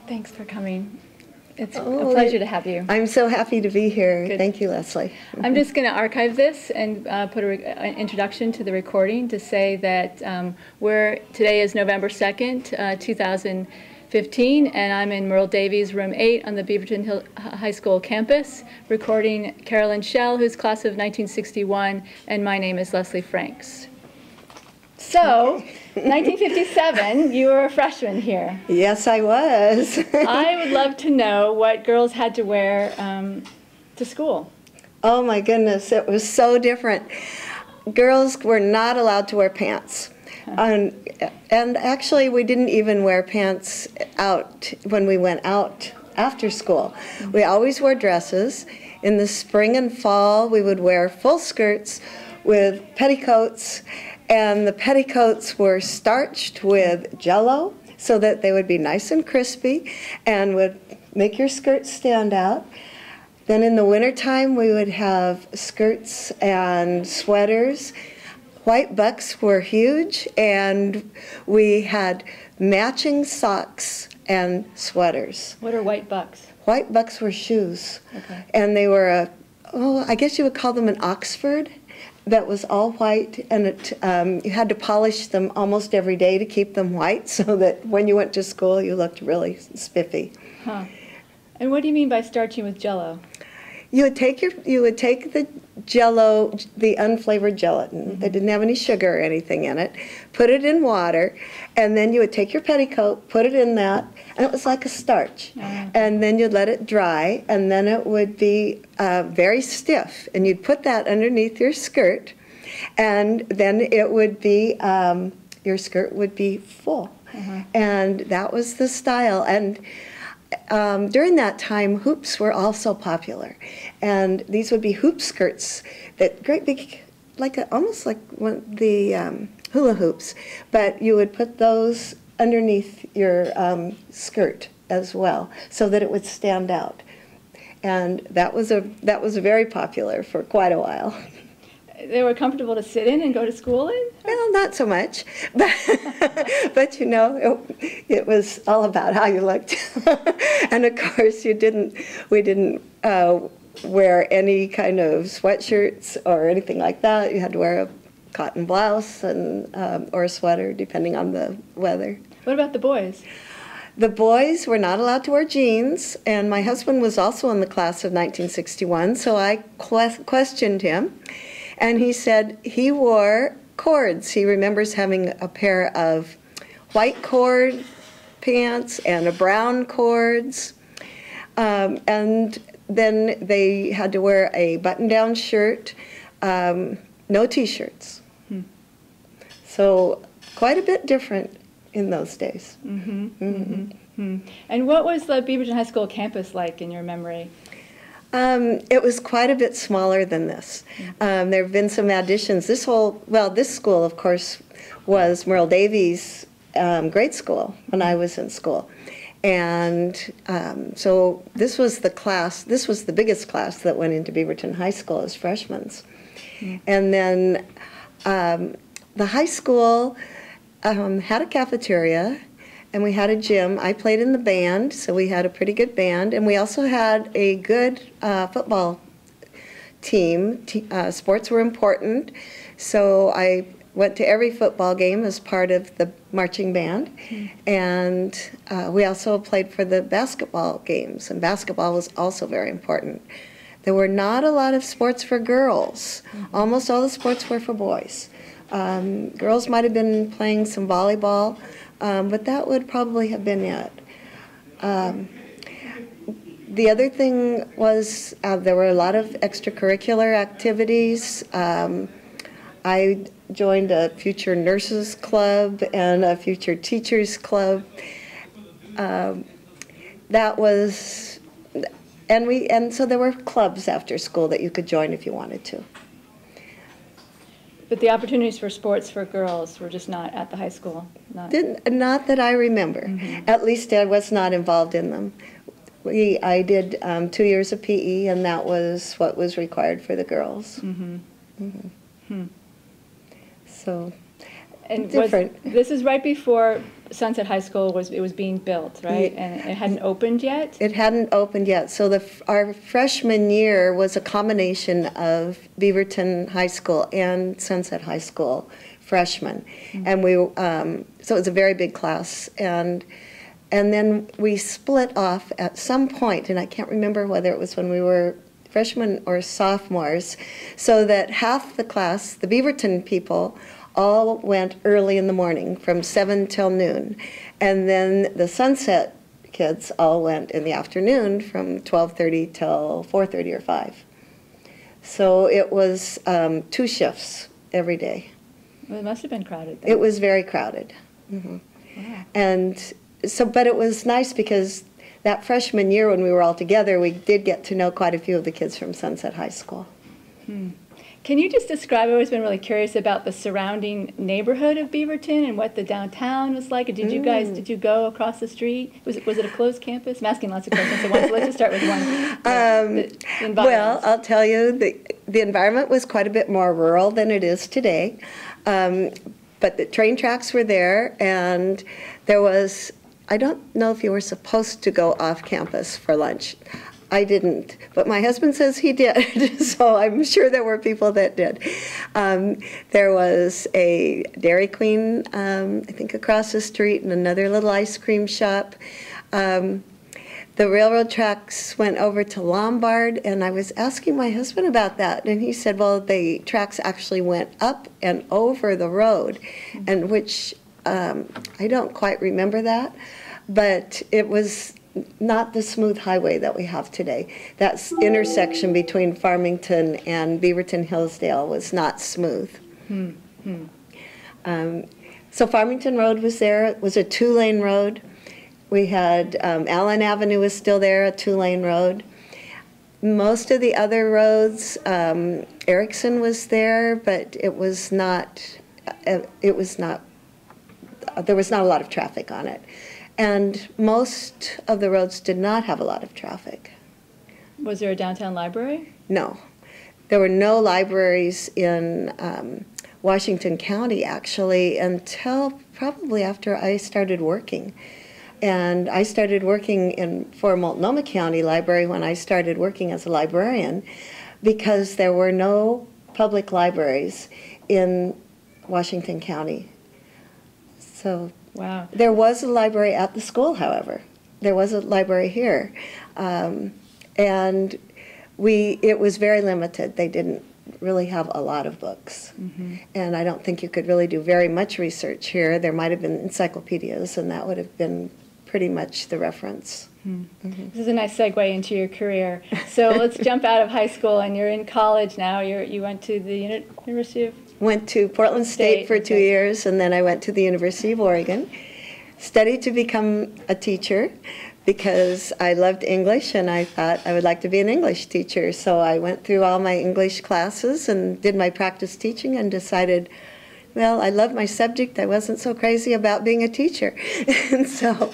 Thanks for coming. It's a pleasure to have you. I'm so happy to be here. Good. Thank you, Leslie. I'm just going to archive this and put an introduction to the recording to say that today is November 2nd, 2015, and I'm in Merle Davies, room 8 on the Beaverton Hill High School campus, recording Carolyn Schell, who's class of 1961, and my name is Leslie Franks. So, 1957, you were a freshman here. Yes, I was. I would love to know what girls had to wear to school. Oh my goodness, it was so different. Girls were not allowed to wear pants. And actually, we didn't even wear pants out when we went out after school. We always wore dresses. In the spring and fall, we would wear full skirts with petticoats. And the petticoats were starched with Jell-O so that they would be nice and crispy and would make your skirts stand out. Then in the wintertime, we would have skirts and sweaters. White bucks were huge, and we had matching socks and sweaters. What are white bucks? White bucks were shoes. Okay. And they were, I guess you would call them an Oxford. That was all white, and you had to polish them almost every day to keep them white so that when you went to school you looked really spiffy. Huh. And what do you mean by starching with Jell-O? You would take the Jell-O, the unflavored gelatin that didn't have any sugar or anything in it, put it in water, and then you would take your petticoat, put it in that, and it was like a starch. And then you'd let it dry, and then it would be very stiff, and you'd put that underneath your skirt, and then it would be, your skirt would be full. And that was the style. And during that time, hoops were also popular, and these would be hoop skirts, that great big, almost like the hula hoops, but you would put those underneath your skirt as well, so that it would stand out, and that was very popular for quite a while. They were comfortable to sit in and go to school in? Well, not so much, but you know, it was all about how you looked. And of course, we didn't wear any kind of sweatshirts or anything like that. You had to wear a cotton blouse and or a sweater, depending on the weather. What about the boys? The boys were not allowed to wear jeans, and my husband was also in the class of 1961, so I questioned him. And he said he wore cords. He remembers having a pair of white cord pants and a brown cords. And then they had to wear a button-down shirt, no T-shirts. So quite a bit different in those days. And what was the Beaverton High School campus like in your memory? It was quite a bit smaller than this. There have been some additions. This school, of course, was Merle Davies' grade school when I was in school. And so this was the biggest class that went into Beaverton High School as freshmen. And then the high school had a cafeteria, and we had a gym. I played in the band, so we had a pretty good band, and we also had a good football team. Sports were important, so I went to every football game as part of the marching band, and we also played for the basketball games, and basketball was also very important. There were not a lot of sports for girls. Almost all the sports were for boys. Girls might have been playing some volleyball, but that would probably have been it. The other thing was there were a lot of extracurricular activities. I joined a future nurses club and a future teachers club. So there were clubs after school that you could join if you wanted to. But the opportunities for sports for girls were just not at the high school? Not that I remember. At least I was not involved in them. I did 2 years of PE, and that was what was required for the girls. So And different. This is right before Sunset High School was being built, right? Yeah. And it hadn't opened yet? It hadn't opened yet. So our freshman year was a combination of Beaverton High School and Sunset High School freshmen. And so it was a very big class. And then we split off at some point, and I can't remember whether it was when we were freshmen or sophomores, so that half the class, the Beaverton people, all went early in the morning from 7 till noon. And then the Sunset kids all went in the afternoon from 12:30 till 4:30 or 5. So it was 2 shifts every day. Well, it must have been crowded then. It was very crowded. Wow. And so, but it was nice because that freshman year when we were all together, we did get to know quite a few of the kids from Sunset High School. Can you just describe, I've always been really curious about the surrounding neighborhood of Beaverton and what the downtown was like. Did you go across the street? Was it a closed campus? I'm asking lots of questions at once, so let's just start with one. The environment. Well, I'll tell you, the environment was quite a bit more rural than it is today. But the train tracks were there, and there was, I don't know if you were supposed to go off campus for lunch. I didn't, but my husband says he did, so I'm sure there were people that did. There was a Dairy Queen, I think across the street, and another little ice cream shop. The railroad tracks went over to Lombard, and I was asking my husband about that, and he said, well, the tracks actually went up and over the road, and which I don't quite remember that, but it was not the smooth highway that we have today. That intersection between Farmington and Beaverton Hillsdale was not smooth. So Farmington Road was there. It was a 2-lane road. We had Allen Avenue was still there, a 2-lane road. Most of the other roads, Erickson was there, but there was not a lot of traffic on it. And most of the roads did not have a lot of traffic. Was there a downtown library? No. There were no libraries in Washington County, actually, until probably after I started working. And I started working for Multnomah County Library when I started working as a librarian, because there were no public libraries in Washington County. So wow. There was a library at the school, however. There was a library here. And it was very limited. They didn't really have a lot of books. And I don't think you could really do very much research here. There might have been encyclopedias, and that would have been pretty much the reference. This is a nice segue into your career. So let's jump out of high school, and you're in college now. You went to the University of... Went to Portland State for 2 years, and then I went to the University of Oregon. Studied to become a teacher because I loved English, and I thought I would like to be an English teacher. So I went through all my English classes and did my practice teaching and decided, well, I love my subject. I wasn't so crazy about being a teacher. And so,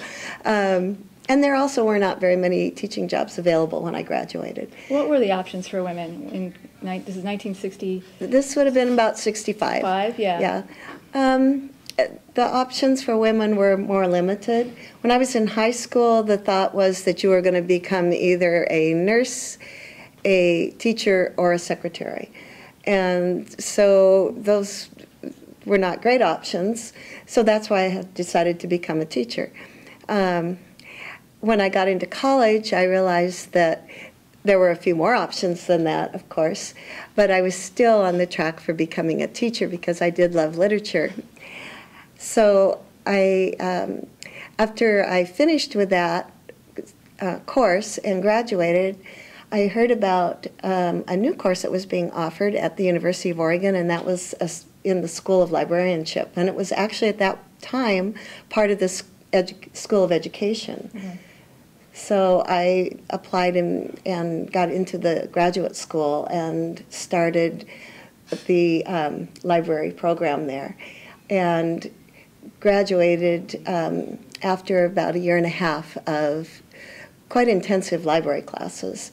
and there also were not very many teaching jobs available when I graduated. What were the options for women? This is 1960. This would have been about 65. Yeah. The options for women were more limited. When I was in high school, the thought was that you were going to become either a nurse, a teacher, or a secretary. And so those were not great options. So that's why I had decided to become a teacher. When I got into college, I realized that there were a few more options than that, of course, but I was still on the track for becoming a teacher because I did love literature. So after I finished with that course and graduated, I heard about a new course that was being offered at the University of Oregon, and that was in the School of Librarianship. And it was actually at that time part of the School of Education. So I applied and got into the graduate school and started the library program there, and graduated after about a year and a half of quite intensive library classes.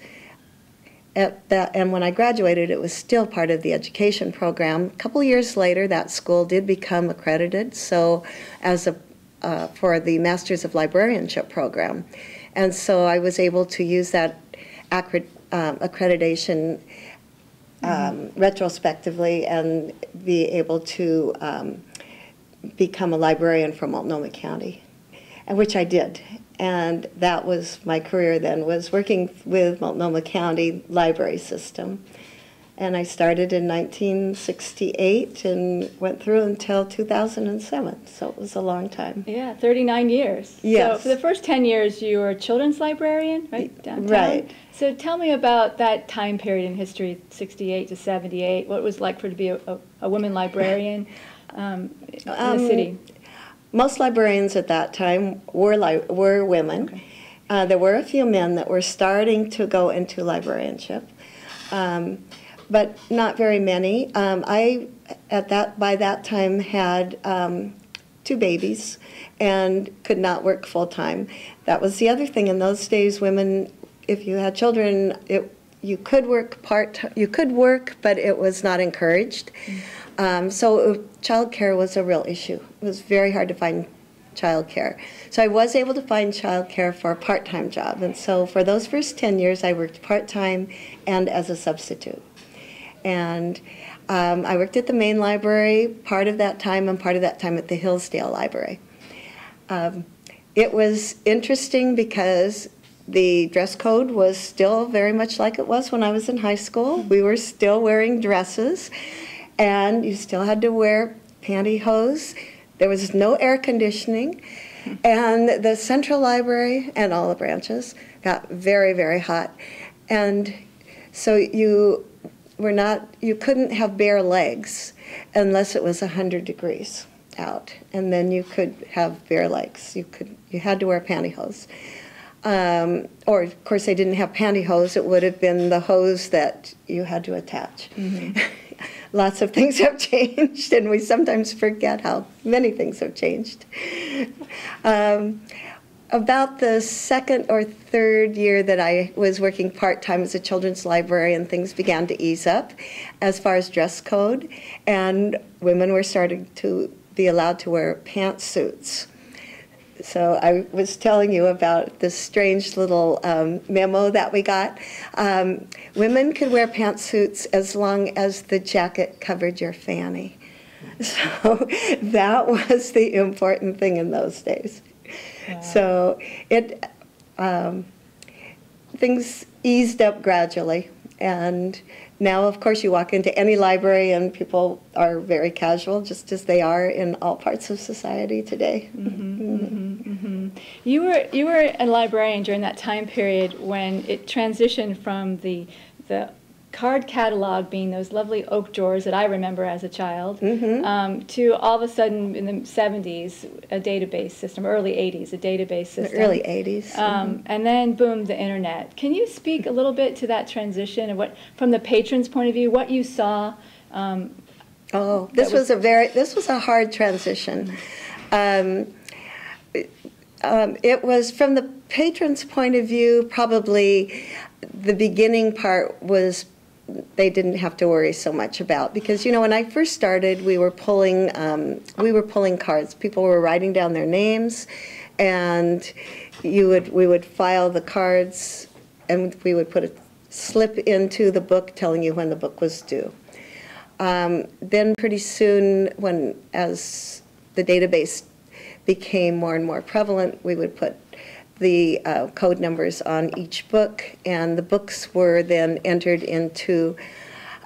and when I graduated, it was still part of the education program. A couple years later, that school did become accredited, so as for the Masters of Librarianship program. And so I was able to use that accreditation retrospectively and be able to become a librarian for Multnomah County, and which I did. And that was my career then, was working with Multnomah County library system. And I started in 1968 and went through until 2007, so it was a long time. Yeah, 39 years. Yes. So for the first 10 years, you were a children's librarian, right, downtown? Right. So tell me about that time period in history, 68 to 78, what it was like to be a woman librarian in the city. Most librarians at that time were women. Okay. There were a few men that were starting to go into librarianship, but not very many. I, by that time, had 2 babies and could not work full time. That was the other thing in those days. Women, if you had children, you could work you could work, but it was not encouraged. So childcare was a real issue. It was very hard to find childcare. So I was able to find childcare for a part-time job. And so for those first 10 years, I worked part-time and as a substitute. And I worked at the main library part of that time and part of that time at the Hillsdale Library. It was interesting because the dress code was still very much like it was when I was in high school. We were still wearing dresses, and you still had to wear pantyhose. There was no air conditioning, and the Central Library and all the branches got very, very hot. And so you couldn't have bare legs unless it was 100 degrees out, and then you could have bare legs. You had to wear pantyhose. Or, of course, they didn't have pantyhose. It would have been the hose that you had to attach. Mm-hmm. Lots of things have changed, and we sometimes forget how many things have changed. About the second or third year that I was working part-time as a children's librarian, things began to ease up as far as dress code, and women were starting to be allowed to wear pantsuits. So I was telling you about this strange little memo that we got. Women could wear pantsuits as long as the jacket covered your fanny. So that was the important thing in those days. Wow. So things eased up gradually. And now, of course, you walk into any library and people are very casual, just as they are in all parts of society today. Mm-hmm, mm-hmm, mm-hmm. You were a librarian during that time period when it transitioned from the card catalog being those lovely oak drawers that I remember as a child, mm-hmm. To all of a sudden in the 70s, a database system, early 80s, a database system. The early 80s. Mm-hmm. And then, boom, the internet. Can you speak a little bit to that transition and what, from the patron's point of view, what you saw? This was a hard transition. It was, from the patron's point of view, probably the beginning part was they didn't have to worry so much about, because when I first started, we were pulling cards. People were writing down their names, and we would file the cards, and we would put a slip into the book telling you when the book was due. Then pretty soon, as the database became more and more prevalent, we would put the code numbers on each book, and the books were then entered into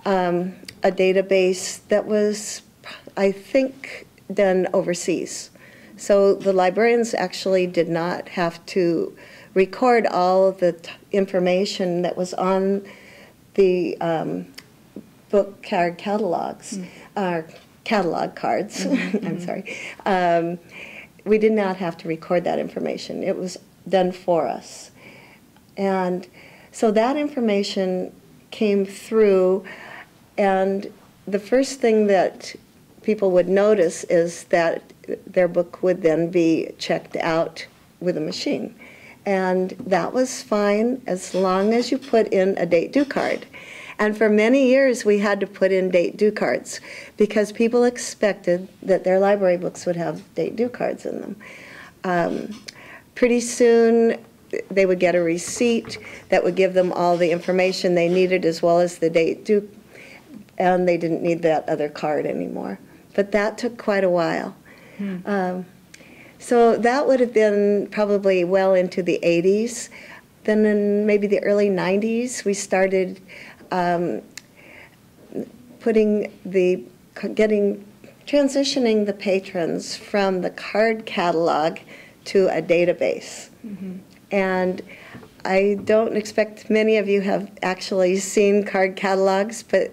a database that was, I think, done overseas. So the librarians actually did not have to record all of the information that was on the book card catalogs, catalog cards, mm-hmm. I'm sorry. We did not have to record that information. It was done for us. And so that information came through, and the first thing that people would notice is that their book would then be checked out with a machine. And that was fine as long as you put in a date due card. And for many years, we had to put in date due cards because people expected that their library books would have date due cards in them. Pretty soon, they would get a receipt that would give them all the information they needed as well as the date due, and they didn't need that other card anymore. But that took quite a while. So that would have been probably well into the 80s. Then in maybe the early 90s, we started transitioning the patrons from the card catalog to a database. And I don't expect many of you have actually seen card catalogs, but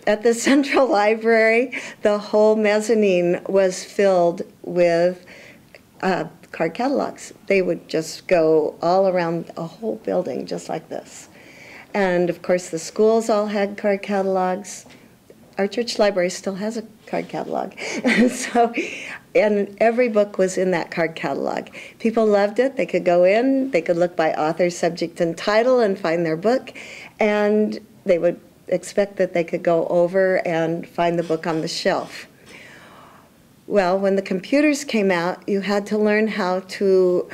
at the Central Library, the whole mezzanine was filled with card catalogs. They would just go all around a whole building just like this. And of course the schools all had card catalogs. Our church library still has a card catalog. And every book was in that card catalog. People loved it. They could go in, they could look by author, subject, and title and find their book, and they would expect that they could go over and find the book on the shelf. Well, when the computers came out, you had to learn how to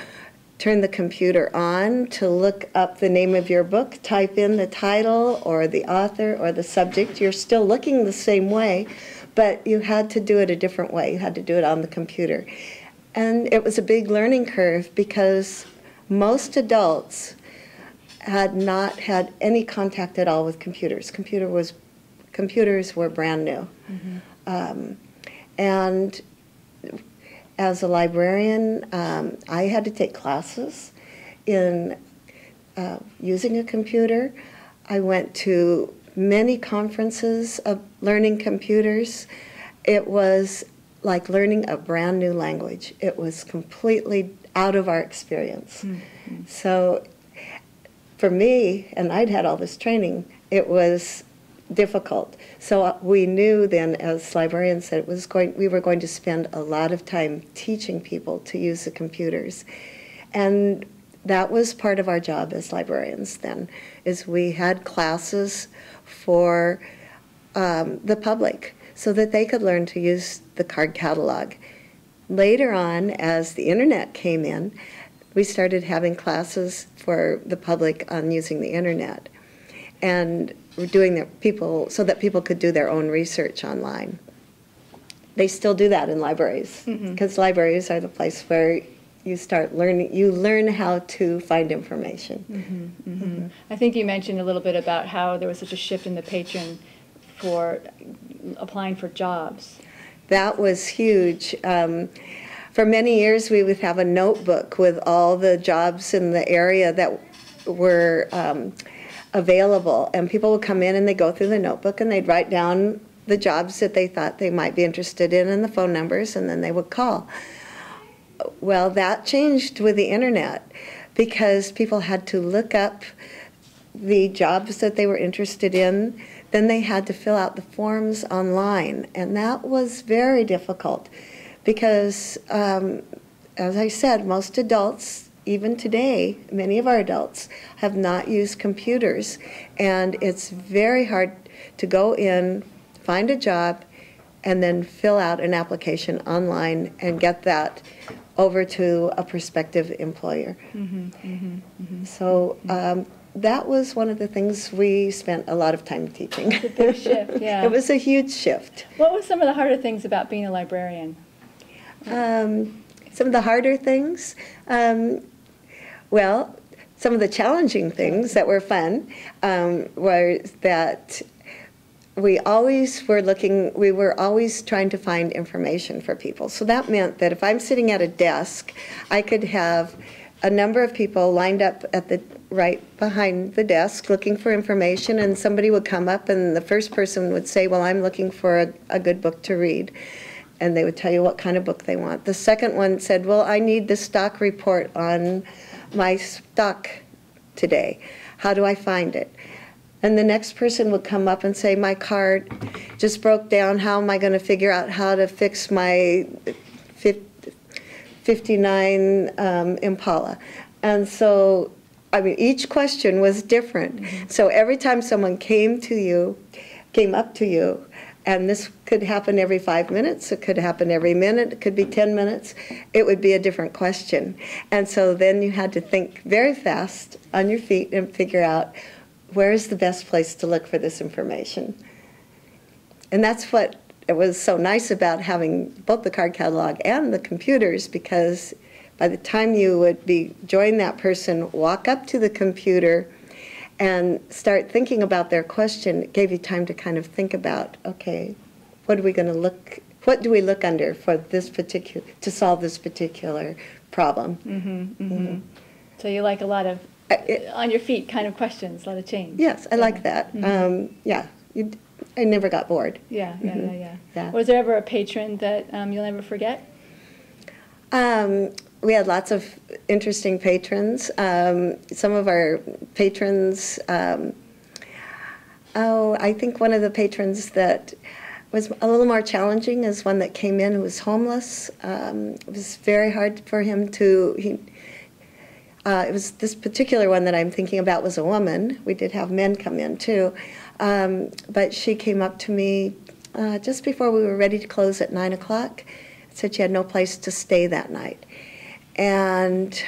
turn the computer on, to look up the name of your book, type in the title or the author or the subject. You're still looking the same way, but you had to do it a different way. You had to do it on the computer. And it was a big learning curve because most adults had not had any contact at all with computers. Computers were brand new. And as a librarian, I had to take classes in using a computer. I went to many conferences of learning computers. It was like learning a brand new language. It was completely out of our experience. So for me, and I'd had all this training, it was difficult. So we knew then as librarians that we were going to spend a lot of time teaching people to use the computers. And that was part of our job as librarians then, is we had classes for the public so that they could learn to use the card catalog. Later on, as the internet came in, we started having classes for the public on using the internet. And we're doing so that people could do their own research online. They still do that in libraries, because libraries are the place where you start learning, you learn how to find information. I think you mentioned a little bit about how there was such a shift in the patron for applying for jobs. That was huge. For many years we would have a notebook with all the jobs in the area that were available, and people would come in and they'd go through the notebook and they'd write down the jobs that they thought they might be interested in and the phone numbers, and then they would call. Well, that changed with the internet because people had to look up the jobs that they were interested in. Then they had to fill out the forms online, and that was very difficult because, as I said, most adults, even today, many of our adults have not used computers, and it's very hard to go in, find a job, and then fill out an application online and get that over to a prospective employer. So that was one of the things we spent a lot of time teaching. It's a big shift, yeah. It was a huge shift. What were some of the harder things about being a librarian? Some of the harder things, well, some of the challenging things that were fun were that we were always trying to find information for people. So that meant that if I'm sitting at a desk, I could have a number of people lined up at the right behind the desk looking for information, and somebody would come up and the first person would say, well, I'm looking for a good book to read. And they would tell you what kind of book they want. The second one said, well, I need the stock report on my stock today. How do I find it? And the next person would come up and say, my card just broke down. How am I going to figure out how to fix my 59 Impala? And so, I mean, each question was different. Mm-hmm. So every time someone came up to you, and this could happen every 5 minutes, it could happen every minute, it could be 10 minutes, it would be a different question. And so then you had to think very fast on your feet and figure out where is the best place to look for this information. And that's what it was so nice about having both the card catalog and the computers, because by the time you would join that person, walk up to the computer, and start thinking about their question, it gave you time to kind of think about, okay, what do we look under for this particular, to solve this particular problem? Mm-hmm, mm-hmm. Mm-hmm. So you like a lot of on your feet kind of questions, a lot of change. Yes, I like that. Mm-hmm. Yeah, I never got bored. Yeah. Yeah. Was there ever a patron that you'll never forget? We had lots of interesting patrons. Some of our patrons, I think one of the patrons that was a little more challenging is one that came in who was homeless. It was very hard for him it was this particular one that I'm thinking about was a woman. We did have men come in too. But she came up to me just before we were ready to close at 9 o'clock, said she had no place to stay that night. And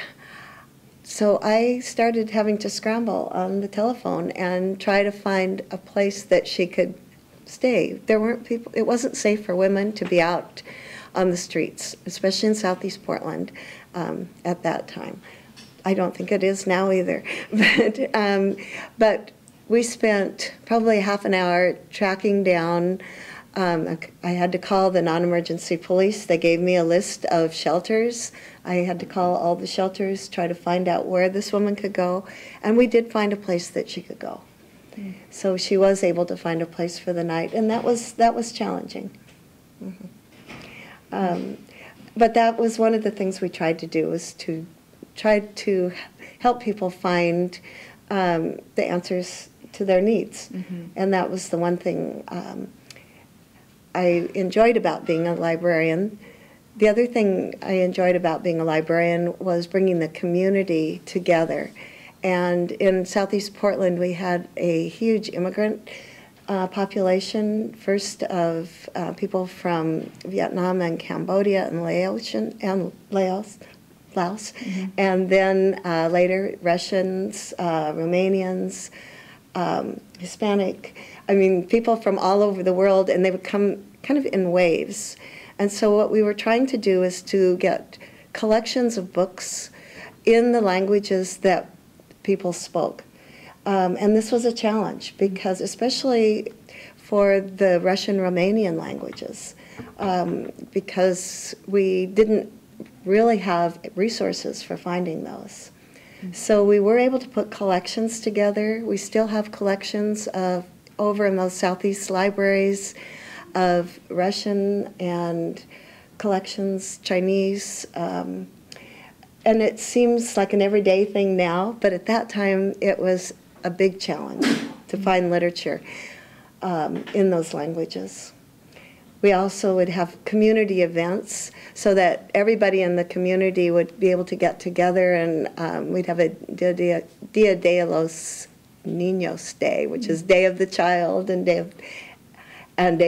so I started having to scramble on the telephone and try to find a place that she could stay. There weren't people, it wasn't safe for women to be out on the streets, especially in Southeast Portland at that time. I don't think it is now either. But we spent probably half an hour tracking down. I had to call the non-emergency police. They gave me a list of shelters. I had to call all the shelters, try to find out where this woman could go. And we did find a place that she could go. Mm. So she was able to find a place for the night, and that was challenging. Mm-hmm. But that was one of the things we tried to do, was to try to help people find the answers to their needs. Mm-hmm. And that was the one thing I enjoyed about being a librarian. The other thing I enjoyed about being a librarian was bringing the community together. And in Southeast Portland, we had a huge immigrant population, first of people from Vietnam and Cambodia and Laos, mm-hmm. and then later Russians, Romanians, Hispanic, I mean, people from all over the world, and they would come kind of in waves. And so what we were trying to do is to get collections of books in the languages that people spoke. And this was a challenge, because especially for the Russian Romanian languages, because we didn't really have resources for finding those. So we were able to put collections together. We still have collections over in those Southeast libraries of Russian and collections, Chinese. And it seems like an everyday thing now, but at that time it was a big challenge to find literature in those languages. We also would have community events so that everybody in the community would be able to get together, and we'd have a Dia de los Niños Day, which is Day of the Child and Day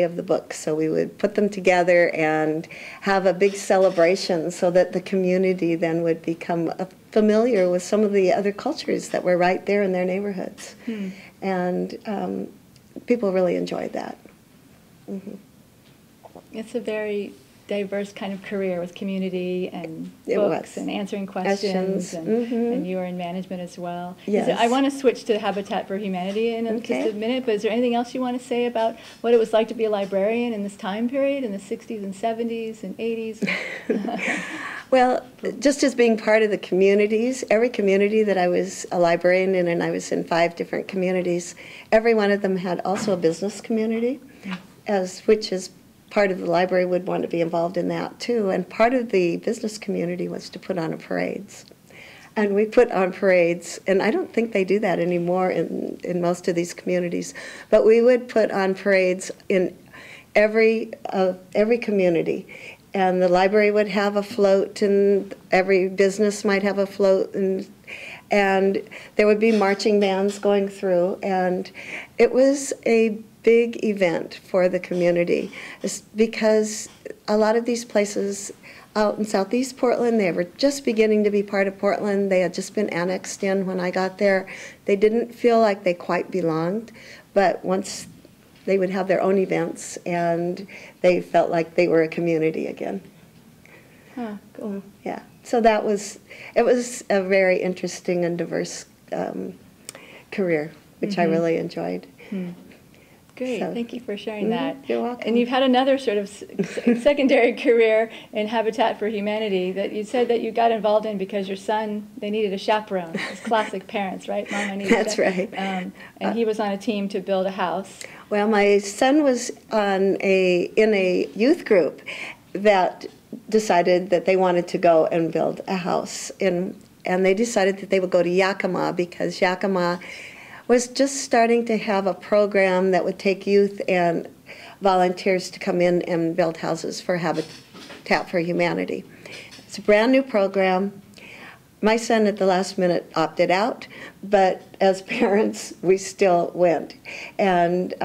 of the Book. So we would put them together and have a big celebration so that the community then would become familiar with some of the other cultures that were right there in their neighborhoods. And people really enjoyed that. Mm-hmm. It's a very diverse kind of career with community and books and answering questions, and you are in management as well. Yes. I want to switch to Habitat for Humanity in just a minute, but is there anything else you want to say about what it was like to be a librarian in this time period, in the 60s and 70s and 80s? Well, just as being part of the communities, every community that I was a librarian in, and I was in 5 different communities, every one of them had also a business community, which is part of the library would want to be involved in that too. And part of the business community was to put on parades. And we put on parades, and I don't think they do that anymore in most of these communities, but we would put on parades in every community. And the library would have a float, and every business might have a float, and and there would be marching bands going through, and it was a big event for the community because a lot of these places out in southeast Portland, they were just beginning to be part of Portland. They had just been annexed in when I got there. They didn't feel like they quite belonged, but once they would have their own events, and they felt like they were a community again. Huh, cool. Yeah, so it was a very interesting and diverse career, which I really enjoyed. Great, So, thank you for sharing that. You're welcome. And you've had another sort of secondary career in Habitat for Humanity that you said that you got involved in because your son, they needed a chaperone. It's classic parents, right? Mom, I need That's right. And he was on a team to build a house. Well, my son was in a youth group that decided that they wanted to go and build a house, and they decided that they would go to Yakima because Yakima was just starting to have a program that would take youth and volunteers to come in and build houses for Habitat for Humanity. It's a brand new program. My son at the last minute opted out, but as parents, we still went. And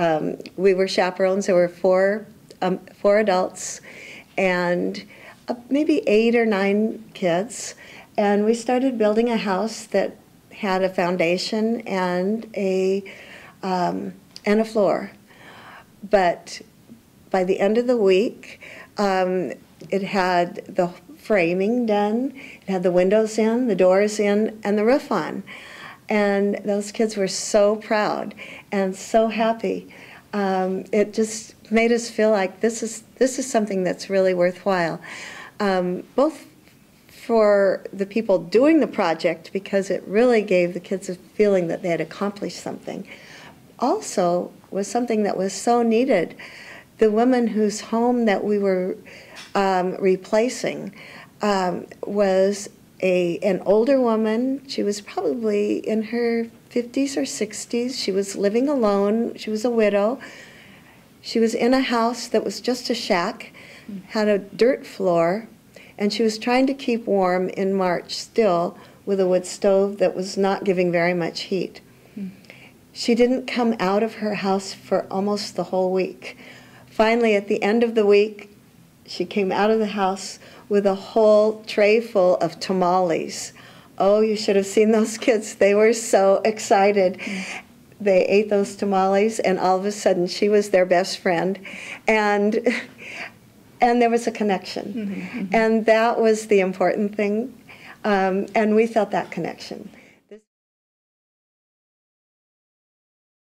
we were chaperones. There were four adults and maybe 8 or 9 kids. And we started building a house that had a foundation and a floor. But by the end of the week, it had the framing done, it had the windows in, the doors in, and the roof on. And those kids were so proud and so happy. It just made us feel like this is something that's really worthwhile, both for the people doing the project, because it really gave the kids a feeling that they had accomplished something. Also was something that was so needed. The woman whose home that we were replacing was an older woman. She was probably in her 50s or 60s. She was living alone. She was a widow. She was in a house that was just a shack, had a dirt floor, and she was trying to keep warm in March still with a wood stove that was not giving very much heat. She didn't come out of her house for almost the whole week. Finally, at the end of the week, she came out of the house with a whole tray full of tamales. Oh, you should have seen those kids. They were so excited. They ate those tamales, and all of a sudden, she was their best friend. And there was a connection. And that was the important thing. And we felt that connection.